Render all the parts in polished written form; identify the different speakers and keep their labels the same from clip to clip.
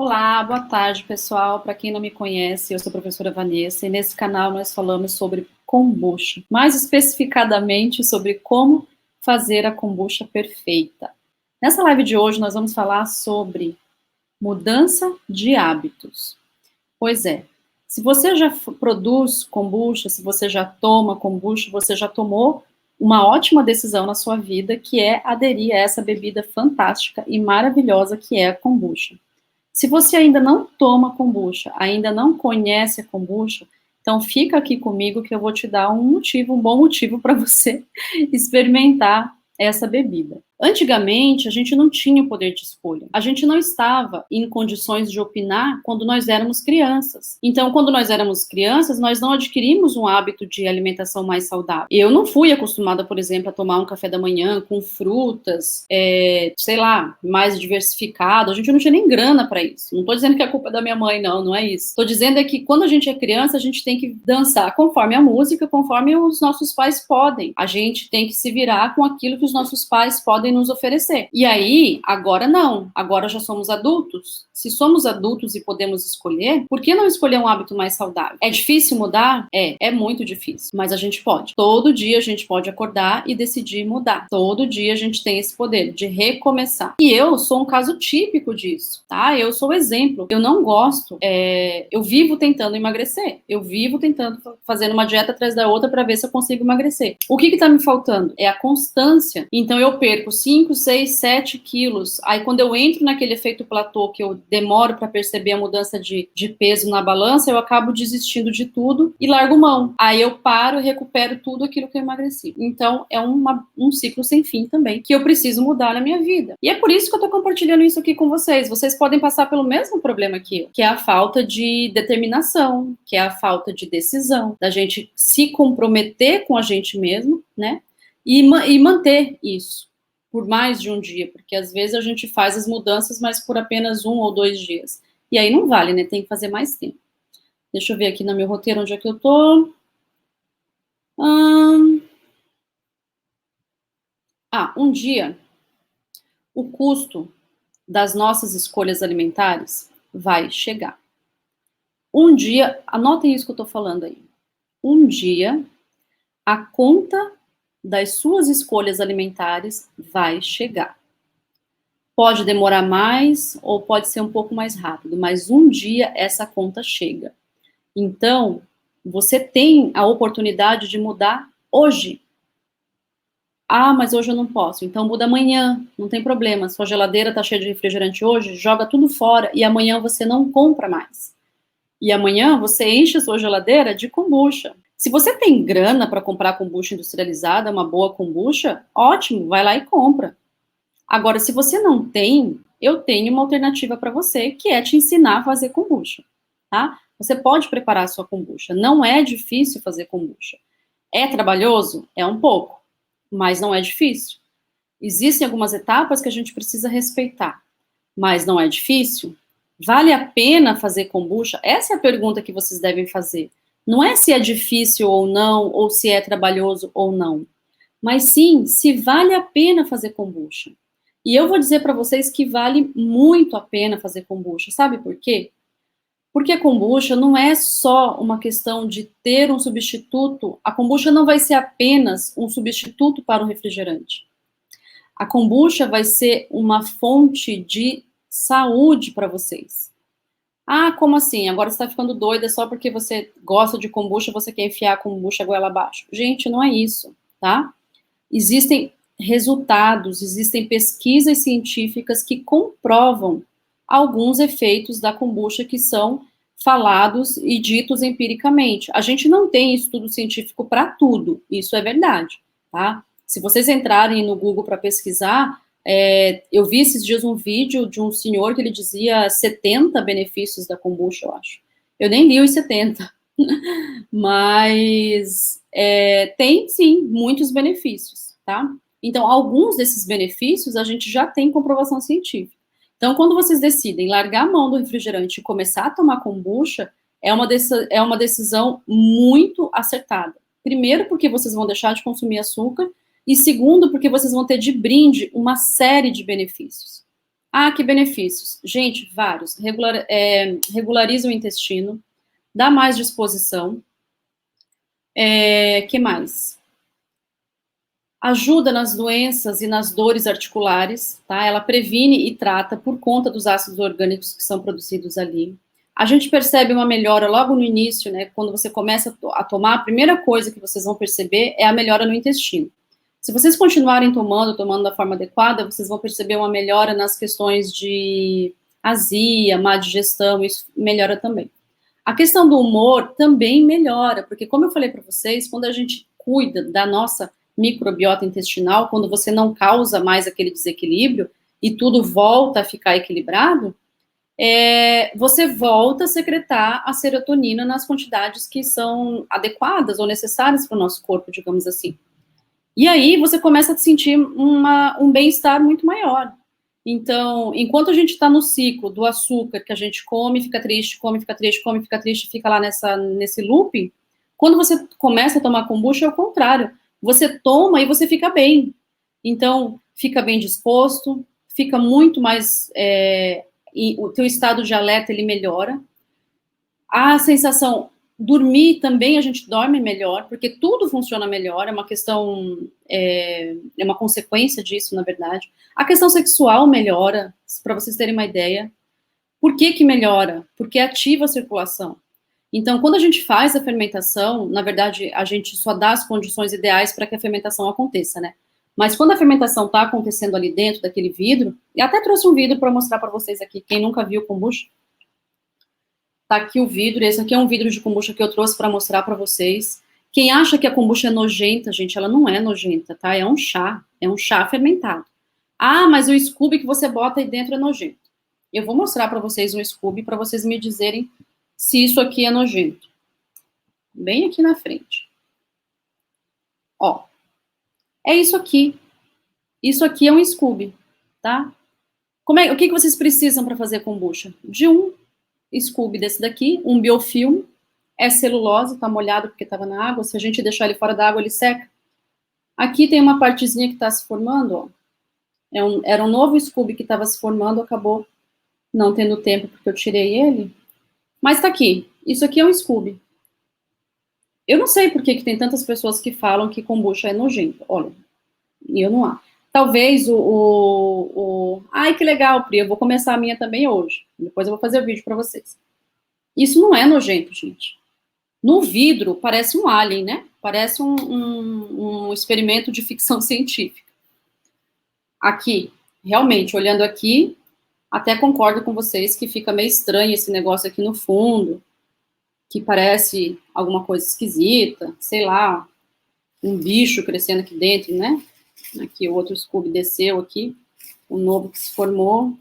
Speaker 1: Olá, boa tarde, pessoal. Para quem não me conhece, eu sou a professora Vanessa e nesse canal nós falamos sobre kombucha, mais especificadamente sobre como fazer a kombucha perfeita. Nessa live de hoje nós vamos falar sobre mudança de hábitos. Pois é, se você já produz kombucha, se você já toma kombucha, você já tomou uma ótima decisão na sua vida, que é aderir a essa bebida fantástica e maravilhosa que é a kombucha. Se você ainda não toma kombucha, ainda não conhece a kombucha, então fica aqui comigo que eu vou te dar um bom motivo para você experimentar essa bebida. Antigamente, a gente não tinha o poder de escolha. A gente não estava em condições de opinar quando nós éramos crianças. Então, quando nós éramos crianças, nós não adquirimos um hábito de alimentação mais saudável. Eu não fui acostumada, por exemplo, a tomar um café da manhã com frutas, sei lá, mais diversificado. A gente não tinha nem grana para isso. Não estou dizendo que é culpa da minha mãe, não é isso. Estou dizendo que quando a gente é criança, a gente tem que dançar conforme a música, conforme os nossos pais podem. A gente tem que se virar com aquilo que os nossos pais podem nos oferecer. E aí, agora não. Agora já somos adultos. Se somos adultos e podemos escolher, por que não escolher um hábito mais saudável? É difícil mudar? É muito difícil. Mas a gente pode. Todo dia a gente pode acordar e decidir mudar. Todo dia a gente tem esse poder de recomeçar. E eu sou um caso típico disso, tá? Eu sou o exemplo. Eu não gosto. Eu vivo tentando emagrecer. Eu vivo tentando fazer uma dieta atrás da outra para ver se eu consigo emagrecer. O que tá me faltando? É a constância. Então eu perco 5, 6, 7 quilos. Aí quando eu entro naquele efeito platô, que eu demoro para perceber a mudança de peso na balança, eu acabo desistindo de tudo e largo mão. Aí eu paro e recupero tudo aquilo que eu emagreci. Então é um ciclo sem fim também, que eu preciso mudar na minha vida. E é por isso que eu tô compartilhando isso aqui com vocês. Vocês podem passar pelo mesmo problema que eu, que é a falta de determinação, que é a falta de decisão, da gente se comprometer com a gente mesmo, né? E manter isso por mais de um dia, porque às vezes a gente faz as mudanças, mas por apenas 1 ou 2 dias. E aí não vale, né? Tem que fazer mais tempo. Deixa eu ver aqui no meu roteiro onde é que eu tô. Um dia, o custo das nossas escolhas alimentares vai chegar. Um dia, anotem isso que eu tô falando aí. Um dia, a conta das suas escolhas alimentares vai chegar. Pode demorar mais ou pode ser um pouco mais rápido, mas um dia essa conta chega. Então, você tem a oportunidade de mudar hoje. Ah, mas hoje eu não posso. Então muda amanhã, não tem problema. Sua geladeira está cheia de refrigerante hoje, joga tudo fora e amanhã você não compra mais. E amanhã você enche a sua geladeira de kombucha. Se você tem grana para comprar kombucha industrializada, uma boa kombucha, ótimo, vai lá e compra. Agora, se você não tem, eu tenho uma alternativa para você, que é te ensinar a fazer kombucha, tá? Você pode preparar a sua kombucha. Não é difícil fazer kombucha. É trabalhoso? É um pouco, mas não é difícil. Existem algumas etapas que a gente precisa respeitar, mas não é difícil. Vale a pena fazer kombucha? Essa é a pergunta que vocês devem fazer. Não é se é difícil ou não, ou se é trabalhoso ou não, mas sim se vale a pena fazer kombucha. E eu vou dizer para vocês que vale muito a pena fazer kombucha. Sabe por quê? Porque a kombucha não é só uma questão de ter um substituto. A kombucha não vai ser apenas um substituto para o refrigerante. A kombucha vai ser uma fonte de saúde para vocês. Ah, como assim? Agora você está ficando doida só porque você gosta de kombucha, você quer enfiar a kombucha goela abaixo. Gente, não é isso, tá? Existem resultados, existem pesquisas científicas que comprovam alguns efeitos da kombucha que são falados e ditos empiricamente. A gente não tem estudo científico para tudo, isso é verdade, tá? Se vocês entrarem no Google para pesquisar, eu vi esses dias um vídeo de um senhor que ele dizia 70 benefícios da kombucha, eu acho. Eu nem li os 70, mas tem sim muitos benefícios, tá? Então, alguns desses benefícios a gente já tem comprovação científica. Então, quando vocês decidem largar a mão do refrigerante e começar a tomar kombucha, é uma decisão muito acertada. Primeiro, porque vocês vão deixar de consumir açúcar, e segundo, porque vocês vão ter de brinde uma série de benefícios. Ah, que benefícios. Gente, vários. Regulariza o intestino, dá mais disposição. Que mais? Ajuda nas doenças e nas dores articulares, tá? Ela previne e trata por conta dos ácidos orgânicos que são produzidos ali. A gente percebe uma melhora logo no início, né? Quando você começa a tomar, a primeira coisa que vocês vão perceber é a melhora no intestino. Se vocês continuarem tomando da forma adequada, vocês vão perceber uma melhora nas questões de azia, má digestão, isso melhora também. A questão do humor também melhora, porque como eu falei para vocês, quando a gente cuida da nossa microbiota intestinal, quando você não causa mais aquele desequilíbrio e tudo volta a ficar equilibrado, você volta a secretar a serotonina nas quantidades que são adequadas ou necessárias para o nosso corpo, digamos assim. E aí você começa a sentir um bem-estar muito maior. Então, enquanto a gente está no ciclo do açúcar, que a gente come, fica triste, come, fica triste, come, fica triste, fica lá nesse looping, quando você começa a tomar kombucha, é o contrário. Você toma e você fica bem. Então, fica bem disposto, fica muito mais... o teu estado de alerta, ele melhora. A sensação... Dormir também, a gente dorme melhor, porque tudo funciona melhor, é uma questão, é uma consequência disso, na verdade. A questão sexual melhora, para vocês terem uma ideia. Por que que melhora? Porque ativa a circulação. Então, quando a gente faz a fermentação, na verdade, a gente só dá as condições ideais para que a fermentação aconteça, né? Mas quando a fermentação está acontecendo ali dentro daquele vidro, e até trouxe um vidro para mostrar para vocês aqui, quem nunca viu kombucha, tá aqui o vidro, esse aqui é um vidro de kombucha que eu trouxe para mostrar para vocês. Quem acha que a kombucha é nojenta, gente, ela não é nojenta, tá? É um chá fermentado. Ah, mas o Scooby que você bota aí dentro é nojento. Eu vou mostrar para vocês um Scooby para vocês me dizerem se isso aqui é nojento. Bem aqui na frente. Ó, é isso aqui. Isso aqui é um Scooby, tá? O que vocês precisam para fazer kombucha? De um Scooby desse daqui, um biofilme, é celulose, tá molhado porque estava na água, se a gente deixar ele fora da água, ele seca. Aqui tem uma partezinha que está se formando, ó. Era um novo Scooby que estava se formando, acabou não tendo tempo porque eu tirei ele. Mas tá aqui, isso aqui é um Scooby. Eu não sei por que tem tantas pessoas que falam que kombucha é nojento, olha, e eu não acho. Talvez Ai, que legal, Pri, eu vou começar a minha também hoje. Depois eu vou fazer o vídeo para vocês. Isso não é nojento, gente. No vidro, parece um alien, né? Parece um experimento de ficção científica. Aqui, realmente, olhando aqui, até concordo com vocês que fica meio estranho esse negócio aqui no fundo, que parece alguma coisa esquisita, sei lá, um bicho crescendo aqui dentro, né? Aqui o outro Scooby desceu aqui, o novo que se formou.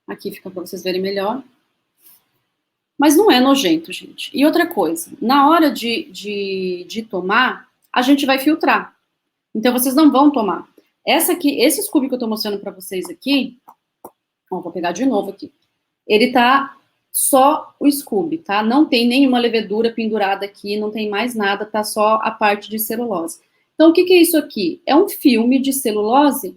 Speaker 1: Aqui fica para vocês verem melhor. Mas não é nojento, gente. E outra coisa, na hora de tomar, a gente vai filtrar. Então vocês não vão tomar. Esse Scooby que eu tô mostrando para vocês aqui, ó, vou pegar de novo aqui. Ele tá só o Scooby, tá? Não tem nenhuma levedura pendurada aqui, não tem mais nada, tá só a parte de celulose. Então, o que é isso aqui? É um filme de celulose,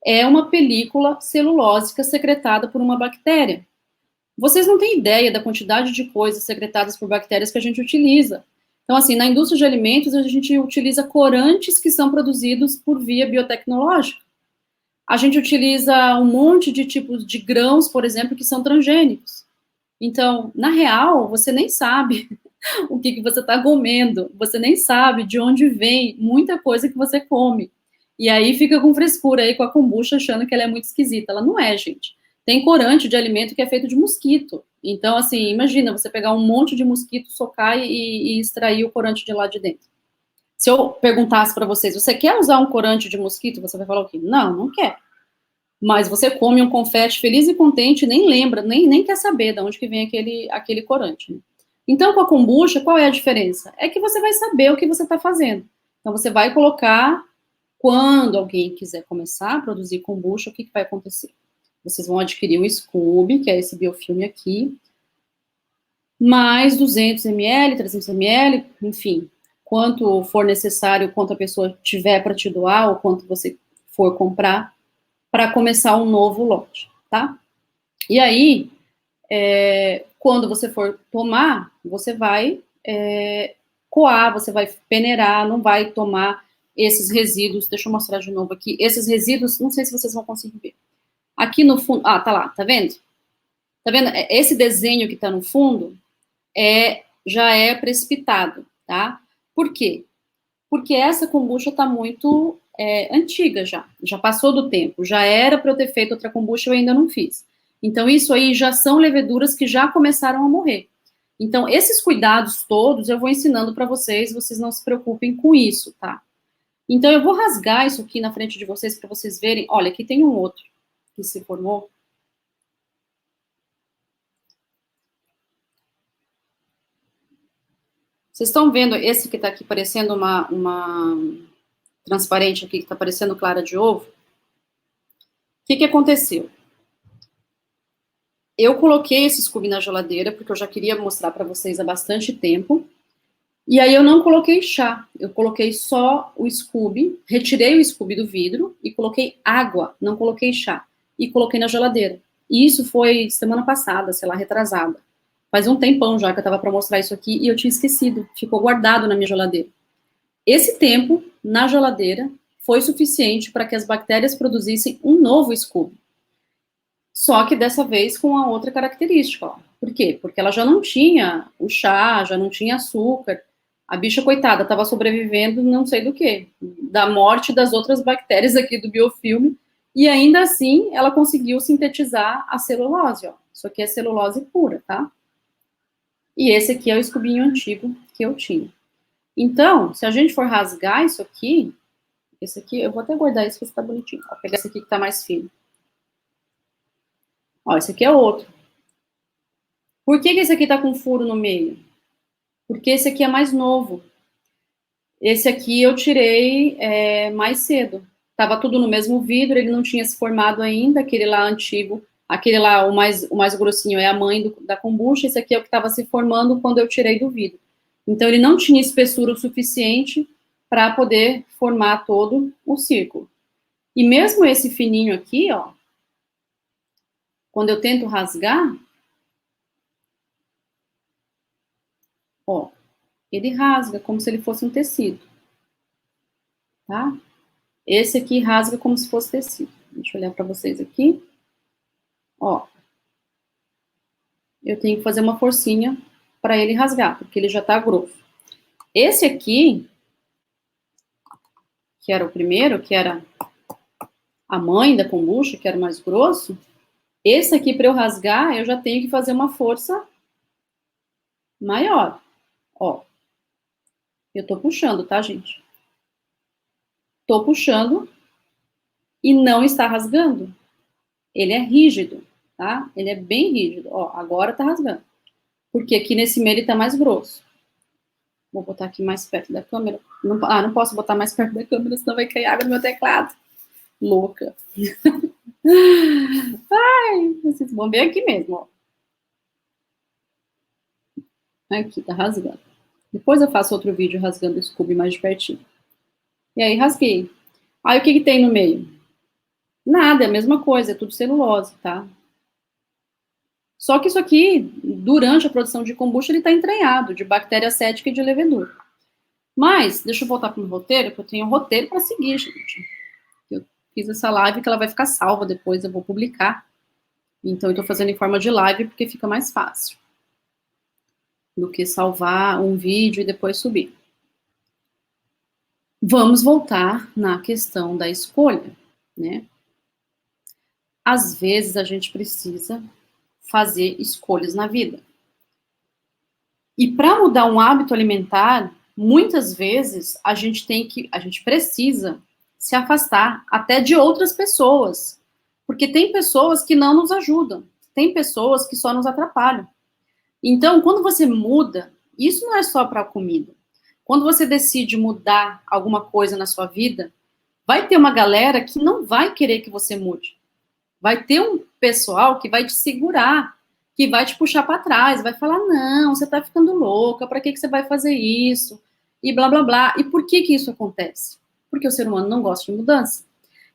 Speaker 1: é uma película celulósica secretada por uma bactéria. Vocês não têm ideia da quantidade de coisas secretadas por bactérias que a gente utiliza. Então, assim, na indústria de alimentos, a gente utiliza corantes que são produzidos por via biotecnológica. A gente utiliza um monte de tipos de grãos, por exemplo, que são transgênicos. Então, na real, você nem sabe o que você está comendo, você nem sabe de onde vem muita coisa que você come. E aí fica com frescura aí com a kombucha achando que ela é muito esquisita. Ela não é, gente. Tem corante de alimento que é feito de mosquito. Então, assim, imagina você pegar um monte de mosquito, socar e extrair o corante de lá de dentro. Se eu perguntasse para vocês, você quer usar um corante de mosquito? Você vai falar o quê? Não, não quer. Mas você come um confete feliz e contente, nem lembra, nem quer saber de onde que vem aquele corante. Né? Então, com a kombucha, qual é a diferença? É que você vai saber o que você está fazendo. Então, você vai colocar, quando alguém quiser começar a produzir kombucha, o que vai acontecer? Vocês vão adquirir um Scooby, que é esse biofilme aqui, mais 200 ml, 300 ml, enfim, quanto for necessário, quanto a pessoa tiver para te doar, ou quanto você for comprar. para começar um novo lote, tá? E aí, quando você for tomar, você vai coar, você vai peneirar, não vai tomar esses resíduos. Deixa eu mostrar de novo aqui. Esses resíduos, não sei se vocês vão conseguir ver. Aqui no fundo, tá lá, tá vendo? Tá vendo? Esse desenho que tá no fundo já é precipitado, tá? Por quê? Porque essa kombucha tá muito antiga já passou do tempo, já era para eu ter feito outra kombucha, eu ainda não fiz. Então, isso aí já são leveduras que já começaram a morrer. Então, esses cuidados todos eu vou ensinando para vocês não se preocupem com isso, tá? Então, eu vou rasgar isso aqui na frente de vocês para vocês verem. Olha, aqui tem um outro que se formou. Vocês estão vendo esse que está aqui parecendo uma transparente aqui, que está parecendo clara de ovo? O que aconteceu? Eu coloquei esse Scooby na geladeira, porque eu já queria mostrar para vocês há bastante tempo. E aí eu não coloquei chá, eu coloquei só o Scooby, retirei o Scooby do vidro e coloquei água, não coloquei chá. E coloquei na geladeira. E isso foi semana passada, sei lá, retrasada. Faz um tempão já que eu tava para mostrar isso aqui e eu tinha esquecido, ficou guardado na minha geladeira. Esse tempo, na geladeira, foi suficiente para que as bactérias produzissem um novo Scooby. Só que dessa vez com a outra característica. Ó. Por quê? Porque ela já não tinha o chá, já não tinha açúcar. A bicha, coitada, estava sobrevivendo não sei do que, da morte das outras bactérias aqui do biofilme, e ainda assim ela conseguiu sintetizar a celulose. Ó. Isso aqui é celulose pura, tá? E esse aqui é o escubinho antigo que eu tinha. Então, se a gente for rasgar isso aqui, esse aqui, eu vou até guardar isso, que está bonitinho. Vou pegar esse aqui que está mais fino. Ó, esse aqui é outro. Por que esse aqui tá com furo no meio? Porque esse aqui é mais novo. Esse aqui eu tirei mais cedo. Tava tudo no mesmo vidro, ele não tinha se formado ainda, aquele lá antigo, aquele lá, o mais grossinho é a mãe da kombucha, esse aqui é o que estava se formando quando eu tirei do vidro. Então ele não tinha espessura o suficiente para poder formar todo o círculo. E mesmo esse fininho aqui, ó, quando eu tento rasgar, ó, ele rasga como se ele fosse um tecido, tá? Esse aqui rasga como se fosse tecido. Deixa eu olhar para vocês aqui. Ó, eu tenho que fazer uma forcinha para ele rasgar, porque ele já tá grosso. Esse aqui, que era o primeiro, que era a mãe da kombucha, que era o mais grosso, esse aqui, para eu rasgar, eu já tenho que fazer uma força maior. Ó, eu tô puxando, tá, gente? Tô puxando e não está rasgando. Ele é rígido, tá? Ele é bem rígido. Ó, agora tá rasgando. Porque aqui nesse meio ele tá mais grosso. Vou botar aqui mais perto da câmera. Não posso botar mais perto da câmera, senão vai cair água no meu teclado. Louca. Ai, vocês vão ver aqui mesmo, ó. Aqui, tá rasgando. Depois eu faço outro vídeo rasgando o Scooby mais de pertinho. E aí, rasguei. Aí, o que que tem no meio? Nada, é a mesma coisa, é tudo celulose, tá? Só que isso aqui, durante a produção de kombucha, ele tá entranhado de bactéria cética e de levedura. Mas, deixa eu voltar para o roteiro, que eu tenho um roteiro para seguir, gente. Eu fiz essa live que ela vai ficar salva depois, eu vou publicar. Então, eu tô fazendo em forma de live porque fica mais fácil do que salvar um vídeo e depois subir. Vamos voltar na questão da escolha, né? Às vezes a gente precisa fazer escolhas na vida. E para mudar um hábito alimentar, muitas vezes a gente precisa se afastar até de outras pessoas, porque tem pessoas que não nos ajudam, tem pessoas que só nos atrapalham. Então, quando você muda, isso não é só para a comida. Quando você decide mudar alguma coisa na sua vida, vai ter uma galera que não vai querer que você mude. Vai ter um pessoal que vai te segurar, que vai te puxar para trás, vai falar, não, você está ficando louca, para que você vai fazer isso? E blá, blá, blá. E por que isso acontece? Porque o ser humano não gosta de mudança.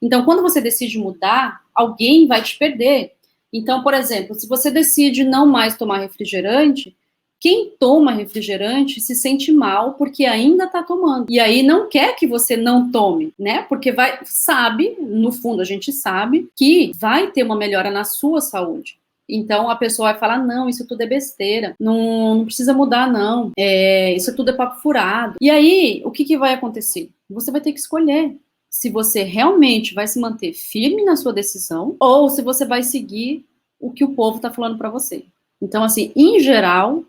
Speaker 1: Então, quando você decide mudar, alguém vai te perder. Então, por exemplo, se você decide não mais tomar refrigerante, quem toma refrigerante se sente mal porque ainda está tomando. E aí não quer que você não tome, né? Porque sabe, no fundo a gente sabe, que vai ter uma melhora na sua saúde. Então a pessoa vai falar, não, isso tudo é besteira, não precisa mudar, não, isso tudo é papo furado. E aí, o que vai acontecer? Você vai ter que escolher se você realmente vai se manter firme na sua decisão ou se você vai seguir o que o povo está falando para você. Então, assim, em geral,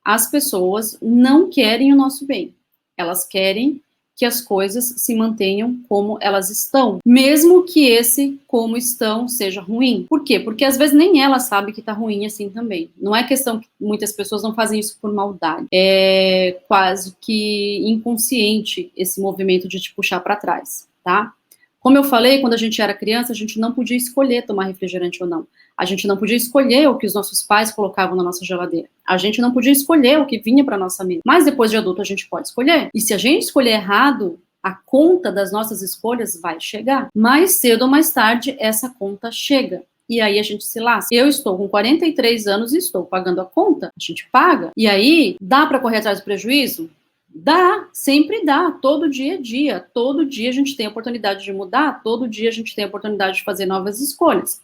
Speaker 1: as pessoas não querem o nosso bem. Elas querem que as coisas se mantenham como elas estão, mesmo que esse como estão seja ruim. Por quê? Porque às vezes nem ela sabe que tá ruim assim também. Não é questão que muitas pessoas não fazem isso por maldade. É quase que inconsciente esse movimento de te puxar para trás, tá? Como eu falei, quando a gente era criança, a gente não podia escolher tomar refrigerante ou não. A gente não podia escolher o que os nossos pais colocavam na nossa geladeira. A gente não podia escolher o que vinha para nossa mesa. Mas depois de adulto a gente pode escolher. E se a gente escolher errado, a conta das nossas escolhas vai chegar. Mais cedo ou mais tarde, essa conta chega. E aí a gente se lasca. Eu estou com 43 anos e estou pagando a conta. A gente paga. E aí, dá para correr atrás do prejuízo? Dá, sempre dá, todo dia é dia. Todo dia a gente tem a oportunidade de mudar, todo dia a gente tem a oportunidade de fazer novas escolhas.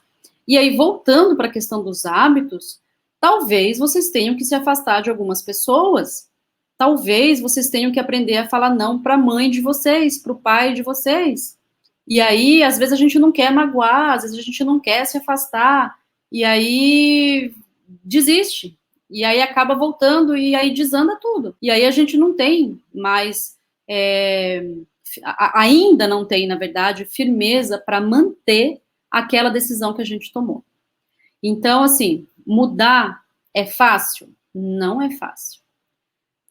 Speaker 1: E aí, voltando para a questão dos hábitos, talvez vocês tenham que se afastar de algumas pessoas, talvez vocês tenham que aprender a falar não para a mãe de vocês, para o pai de vocês. E aí, às vezes a gente não quer magoar, às vezes a gente não quer se afastar, e aí desiste. E aí acaba voltando e aí desanda tudo. E aí a gente não tem mais, ainda não tem, na verdade, firmeza para manter aquela decisão que a gente tomou. Então, assim, mudar é fácil? Não é fácil.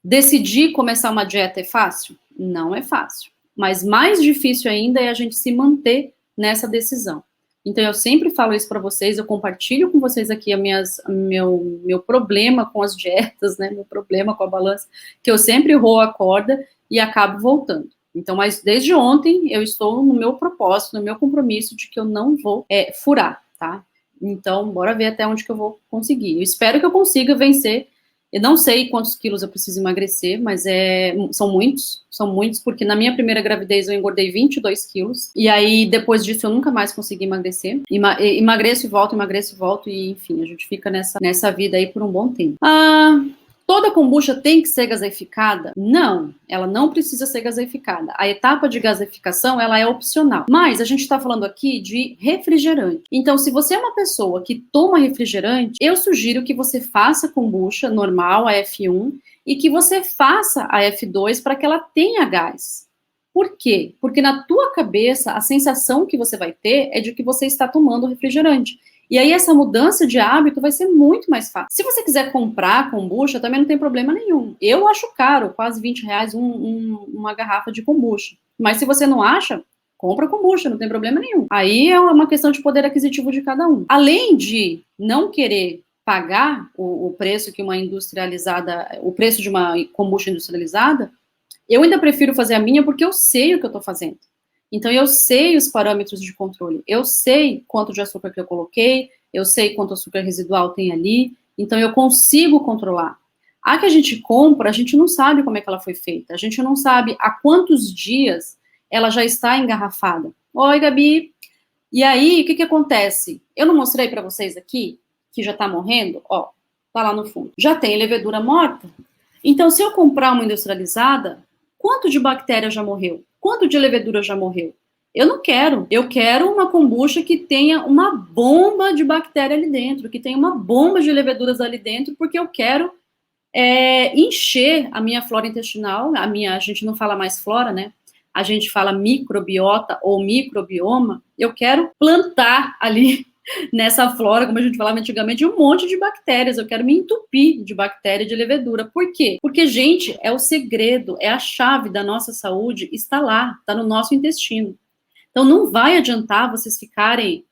Speaker 1: Decidir começar uma dieta é fácil? Não é fácil. Mas mais difícil ainda é a gente se manter nessa decisão. Então, eu sempre falo isso para vocês, eu compartilho com vocês aqui meu problema com as dietas, né, meu problema com a balança, que eu sempre roo a corda e acabo voltando. Então, mas desde ontem eu estou no meu propósito, no meu compromisso de que eu não vou furar, tá? Então, bora ver até onde que eu vou conseguir. Eu espero que eu consiga vencer. Eu não sei quantos quilos eu preciso emagrecer, mas são muitos, porque na minha primeira gravidez eu engordei 22 quilos, e aí depois disso eu nunca mais consegui emagrecer. Emagreço e volto, e enfim, a gente fica nessa vida aí por um bom tempo. Toda kombucha tem que ser gaseificada? Não, ela não precisa ser gaseificada. A etapa de gaseificação, ela é opcional. Mas a gente está falando aqui de refrigerante. Então, se você é uma pessoa que toma refrigerante, eu sugiro que você faça kombucha normal, a F1, e que você faça a F2 para que ela tenha gás. Por quê? Porque na tua cabeça, a sensação que você vai ter é de que você está tomando refrigerante. E aí essa mudança de hábito vai ser muito mais fácil. Se você quiser comprar kombucha, também não tem problema nenhum. Eu acho caro, quase 20 reais uma garrafa de kombucha. Mas se você não acha, compra kombucha, não tem problema nenhum. Aí é uma questão de poder aquisitivo de cada um. Além de não querer pagar o preço que o preço de uma kombucha industrializada, eu ainda prefiro fazer a minha porque eu sei o que eu estou fazendo. Então, eu sei os parâmetros de controle, eu sei quanto de açúcar que eu coloquei, eu sei quanto açúcar residual tem ali, então eu consigo controlar. A que a gente compra, a gente não sabe como é que ela foi feita, a gente não sabe há quantos dias ela já está engarrafada. Oi, Gabi! E aí, o que acontece? Eu não mostrei para vocês aqui, que já está morrendo? Ó, tá lá no fundo. Já tem levedura morta? Então, se eu comprar uma industrializada, quanto de bactéria já morreu? Quanto de levedura já morreu? Eu não quero. Eu quero uma kombucha que tenha uma bomba de bactéria ali dentro, que tenha uma bomba de leveduras ali dentro, porque eu quero encher a minha flora intestinal. A gente não fala mais flora, né? A gente fala microbiota ou microbioma. Eu quero plantar ali nessa flora, como a gente falava antigamente, um monte de bactérias. Eu quero me entupir de bactéria e de levedura. Por quê? Porque, gente, é o segredo, é a chave da nossa saúde, está lá, está no nosso intestino. Então, não vai adiantar vocês ficarem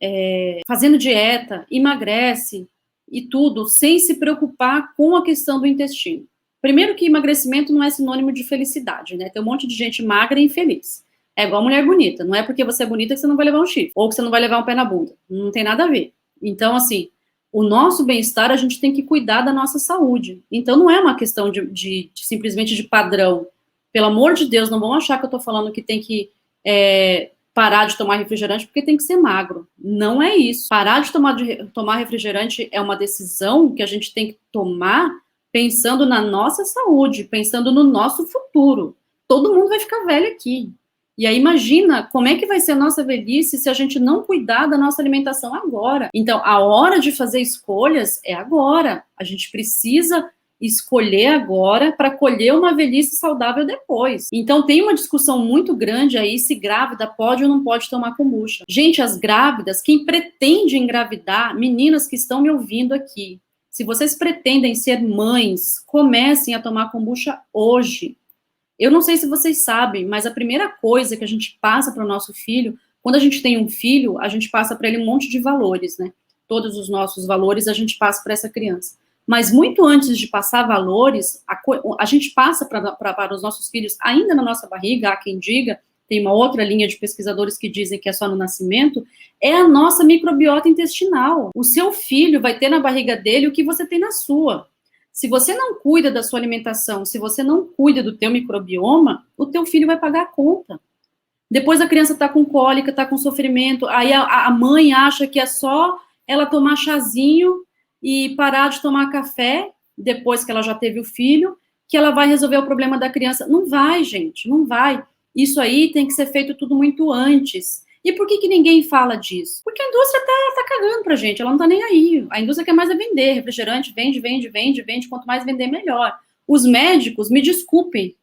Speaker 1: fazendo dieta, emagrece e tudo, sem se preocupar com a questão do intestino. Primeiro que emagrecimento não é sinônimo de felicidade, né? Tem um monte de gente magra e infeliz. É igual mulher bonita. Não é porque você é bonita que você não vai levar um chifre, ou que você não vai levar um pé na bunda. Não tem nada a ver. Então, assim, o nosso bem-estar, a gente tem que cuidar da nossa saúde. Então, não é uma questão de simplesmente de padrão. Pelo amor de Deus, não vão achar que eu tô falando que tem que parar de tomar refrigerante porque tem que ser magro. Não é isso. Parar de tomar refrigerante é uma decisão que a gente tem que tomar pensando na nossa saúde, pensando no nosso futuro. Todo mundo vai ficar velho aqui. E aí imagina como é que vai ser a nossa velhice se a gente não cuidar da nossa alimentação agora. Então, a hora de fazer escolhas é agora. A gente precisa escolher agora para colher uma velhice saudável depois. Então, tem uma discussão muito grande aí se grávida pode ou não pode tomar kombucha. Gente, as grávidas, quem pretende engravidar, meninas que estão me ouvindo aqui, se vocês pretendem ser mães, comecem a tomar kombucha hoje. Eu não sei se vocês sabem, mas a primeira coisa que a gente passa para o nosso filho, quando a gente tem um filho, a gente passa para ele um monte de valores, né? Todos os nossos valores a gente passa para essa criança. Mas muito antes de passar valores, a gente passa para os nossos filhos, ainda na nossa barriga, há quem diga, tem uma outra linha de pesquisadores que dizem que é só no nascimento, é a nossa microbiota intestinal. O seu filho vai ter na barriga dele o que você tem na sua. Se você não cuida da sua alimentação, se você não cuida do teu microbioma, o teu filho vai pagar a conta. Depois a criança está com cólica, está com sofrimento, aí a mãe acha que é só ela tomar chazinho e parar de tomar café, depois que ela já teve o filho, que ela vai resolver o problema da criança. Não vai, gente, não vai. Isso aí tem que ser feito tudo muito antes. E por que ninguém fala disso? Porque a indústria tá cagando pra gente, ela não tá nem aí. A indústria quer mais é vender, refrigerante, vende, quanto mais vender, melhor. Os médicos, me desculpe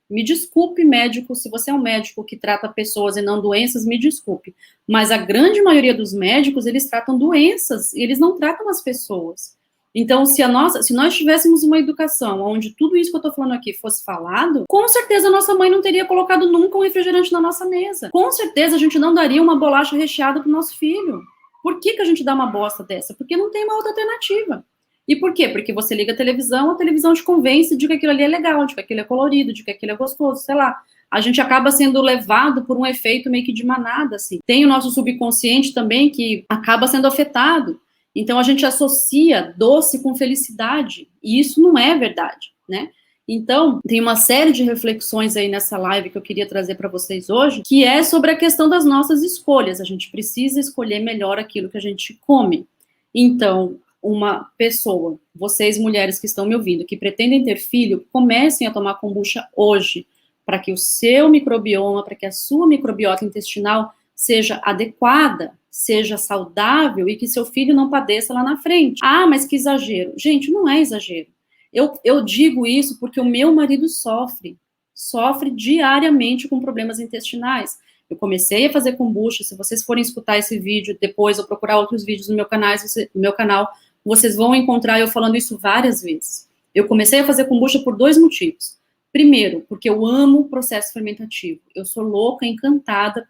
Speaker 1: médico, se você é um médico que trata pessoas e não doenças, me desculpe. Mas a grande maioria dos médicos, eles tratam doenças, e eles não tratam as pessoas. Então, se nós tivéssemos uma educação onde tudo isso que eu estou falando aqui fosse falado, com certeza a nossa mãe não teria colocado nunca um refrigerante na nossa mesa. Com certeza a gente não daria uma bolacha recheada para o nosso filho. Por que a gente dá uma bosta dessa? Porque não tem uma outra alternativa. E por quê? Porque você liga a televisão te convence de que aquilo ali é legal, de que aquilo é colorido, de que aquilo é gostoso, sei lá. A gente acaba sendo levado por um efeito meio que de manada, assim. Tem o nosso subconsciente também que acaba sendo afetado. Então, a gente associa doce com felicidade, e isso não é verdade, né? Então, tem uma série de reflexões aí nessa live que eu queria trazer para vocês hoje, que é sobre a questão das nossas escolhas. A gente precisa escolher melhor aquilo que a gente come. Então, uma pessoa, vocês mulheres que estão me ouvindo, que pretendem ter filho, comecem a tomar kombucha hoje, para que o seu microbioma, para que a sua microbiota intestinal seja adequada, seja saudável e que seu filho não padeça lá na frente. Ah, mas que exagero. Gente, não é exagero. Eu digo isso porque o meu marido sofre diariamente com problemas intestinais. Eu comecei a fazer kombucha, se vocês forem escutar esse vídeo depois ou procurar outros vídeos no meu canal, vocês vão encontrar eu falando isso várias vezes. Eu comecei a fazer kombucha por 2 motivos. Primeiro, porque eu amo o processo fermentativo. Eu sou louca, encantada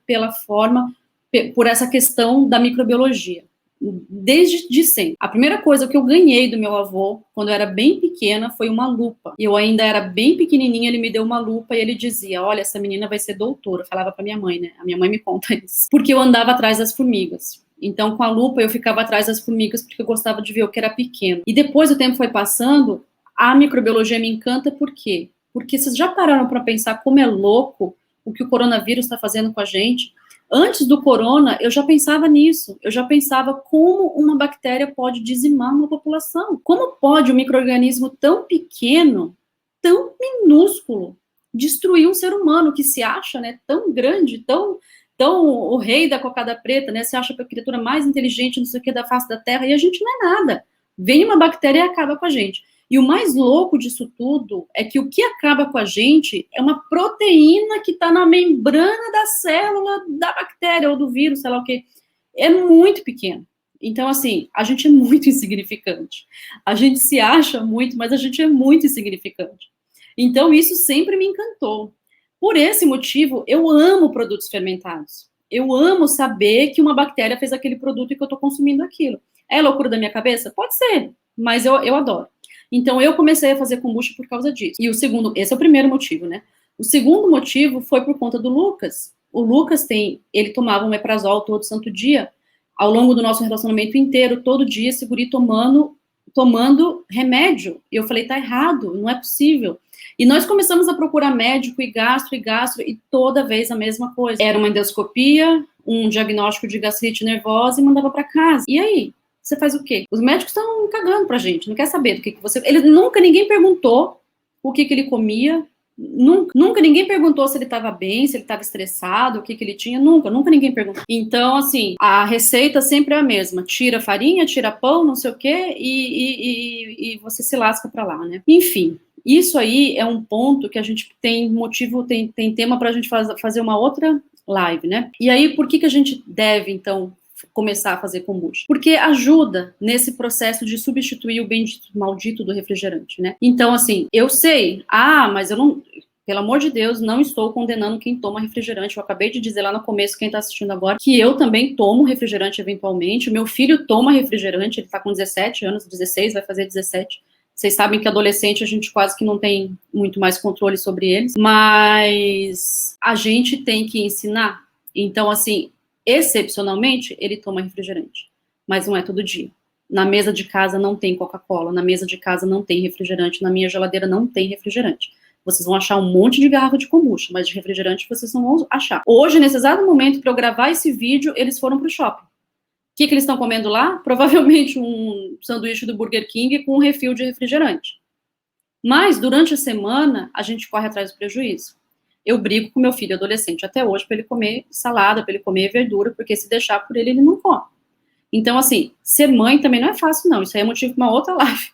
Speaker 1: por essa questão da microbiologia, desde sempre. A primeira coisa que eu ganhei do meu avô, quando eu era bem pequena, foi uma lupa. Eu ainda era bem pequenininha, ele me deu uma lupa e ele dizia, olha, essa menina vai ser doutora. Eu falava pra minha mãe, né? A minha mãe me conta isso. Porque eu andava atrás das formigas. Então, com a lupa, eu ficava atrás das formigas porque eu gostava de ver o que era pequeno. E depois o tempo foi passando, a microbiologia me encanta por quê? Porque vocês já pararam para pensar como é louco o que o coronavírus está fazendo com a gente? Antes do corona, eu já pensava nisso. Eu já pensava como uma bactéria pode dizimar uma população. Como pode um micro-organismo tão pequeno, tão minúsculo, destruir um ser humano que se acha, né, tão grande, tão o rei da cocada preta, né, se acha a criatura mais inteligente, não sei o que, da face da Terra, e a gente não é nada. Vem uma bactéria e acaba com a gente. E o mais louco disso tudo é que o que acaba com a gente é uma proteína que está na membrana da célula da bactéria ou do vírus, sei lá o que. É muito pequeno. Então, assim, a gente é muito insignificante. A gente se acha muito, mas a gente é muito insignificante. Então, isso sempre me encantou. Por esse motivo, eu amo produtos fermentados. Eu amo saber que uma bactéria fez aquele produto e que eu estou consumindo aquilo. É loucura da minha cabeça? Pode ser, mas eu adoro. Então, eu comecei a fazer kombucha por causa disso. E esse é o primeiro motivo, né? O segundo motivo foi por conta do Lucas. O Lucas ele tomava um omeprazol todo santo dia, ao longo do nosso relacionamento inteiro, todo dia, esse guri tomando remédio. E eu falei, tá errado, não é possível. E nós começamos a procurar médico e gastro, e toda vez a mesma coisa. Era uma endoscopia, um diagnóstico de gastrite nervosa e mandava para casa. E aí? Você faz o quê? Os médicos estão cagando pra gente, não quer saber do que você... Ninguém perguntou o que ele comia, nunca ninguém perguntou se ele estava bem, se ele estava estressado, o que ele tinha, nunca ninguém perguntou. Então, assim, a receita sempre é a mesma, tira farinha, tira pão, não sei o quê, e você se lasca pra lá, né? Enfim, isso aí é um ponto que a gente tem tema pra gente fazer uma outra live, né? E aí, por que a gente deve, então, começar a fazer kombucha? Porque ajuda nesse processo de substituir o bendito maldito do refrigerante, né? Então, assim, eu sei, mas eu não, pelo amor de Deus, não estou condenando quem toma refrigerante. Eu acabei de dizer lá no começo, quem tá assistindo agora, que eu também tomo refrigerante eventualmente. Meu filho toma refrigerante, ele tá com 17 anos, 16, vai fazer 17. Vocês sabem que adolescente a gente quase que não tem muito mais controle sobre eles, mas a gente tem que ensinar. Então, assim, excepcionalmente, ele toma refrigerante, mas não é todo dia. Na mesa de casa não tem Coca-Cola, na mesa de casa não tem refrigerante, na minha geladeira não tem refrigerante. Vocês vão achar um monte de garrafa de kombucha, mas de refrigerante vocês não vão achar. Hoje, nesse exato momento, para eu gravar esse vídeo, eles foram pro shopping. O que eles estão comendo lá? Provavelmente um sanduíche do Burger King com um refil de refrigerante. Mas, durante a semana, a gente corre atrás do prejuízo. Eu brigo com meu filho adolescente até hoje para ele comer salada, para ele comer verdura, porque se deixar por ele, ele não come. Então, assim, ser mãe também não é fácil, não. Isso aí é motivo para uma outra live,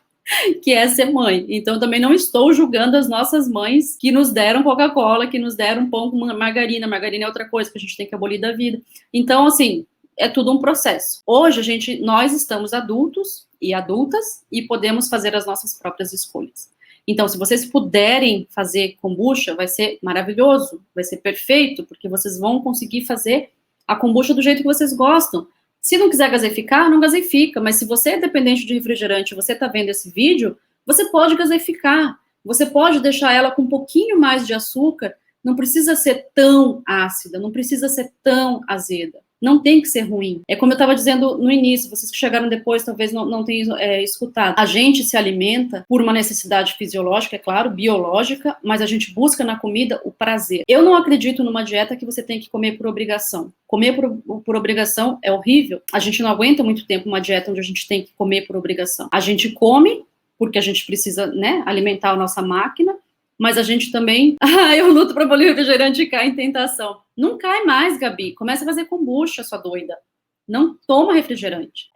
Speaker 1: que é ser mãe. Então, também não estou julgando as nossas mães que nos deram Coca-Cola, que nos deram pão com margarina. Margarina é outra coisa que a gente tem que abolir da vida. Então, assim, é tudo um processo. Hoje, nós estamos adultos e adultas e podemos fazer as nossas próprias escolhas. Então, se vocês puderem fazer kombucha, vai ser maravilhoso, vai ser perfeito, porque vocês vão conseguir fazer a kombucha do jeito que vocês gostam. Se não quiser gaseificar, não gaseifica, mas se você é dependente de refrigerante, você está vendo esse vídeo, você pode gaseificar, você pode deixar ela com um pouquinho mais de açúcar, não precisa ser tão ácida, não precisa ser tão azeda. Não tem que ser ruim. É como eu estava dizendo no início, vocês que chegaram depois talvez não tenham escutado. A gente se alimenta por uma necessidade fisiológica, é claro, biológica, mas a gente busca na comida o prazer. Eu não acredito numa dieta que você tem que comer por obrigação. Comer por obrigação é horrível. A gente não aguenta muito tempo uma dieta onde a gente tem que comer por obrigação. A gente come porque a gente precisa, né, alimentar a nossa máquina, mas a gente também... eu luto para abolir o refrigerante e cai em tentação. Não cai mais, Gabi. Começa a fazer kombucha, sua doida. Não toma refrigerante.